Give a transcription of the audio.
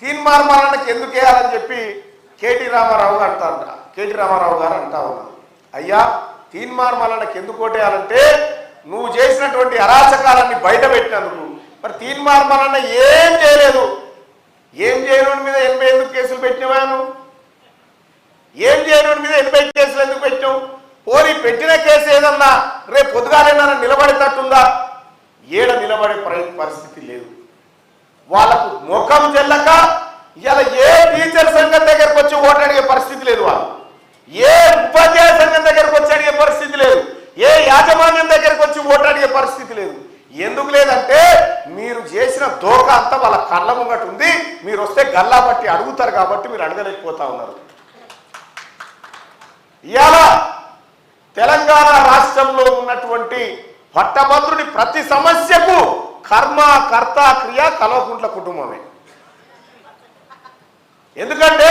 తీన్మార్మలకి ఎందుకు వేయాలని చెప్పి కేటీ రామారావు గారు అంటా ఉన్నారు. అయ్యా, తీన్మార్మలకి ఎందుకు ఓటేయాలంటే నువ్వు చేసినటువంటి అరాచకాలన్నీ బయట పెట్టినందుకు. మరి తీన్మార్మలన్న ఏం చేయలేదు, ఏం చేయనోడి మీద 80 కేసులు పెట్టినవా నువ్వు? ఏం చేయనోడి మీద 80 కేసులు ఎందుకు పెట్టావు? పోనీ పెట్టిన కేసు ఏదన్నా రేపు పొద్దుగాలైనా నిలబడేటట్టుందా? ఏడ నిలబడే పరిస్థితి లేదు. వాళ్ళకు ముఖం చెల్లక ఇలా ఏ టీచర్ సంఘం దగ్గరకు వచ్చి ఓటు అడిగే పరిస్థితి లేదు, వాళ్ళు ఏ ఉపాధ్యాయ సంఘం దగ్గరకు వచ్చి అడిగే పరిస్థితి లేదు, ఏ యాజమాన్యం దగ్గరకు వచ్చి ఓటు అడిగే పరిస్థితి లేదు. ఎందుకు లేదంటే మీరు చేసిన దోక అంతా వాళ్ళ కళ్ళ ముంగట ఉంది. మీరు వస్తే గల్లా బట్టి అడుగుతారు కాబట్టి మీరు అడగలేకపోతా ఉన్నారు. ఇవాళ తెలంగాణ రాష్ట్రంలో ఉన్నటువంటి పట్టభద్రుడి ప్రతి సమస్యకు కర్మ కర్త క్రియ కల్వకుంట్ల కుటుంబమే. ఎందుకంటే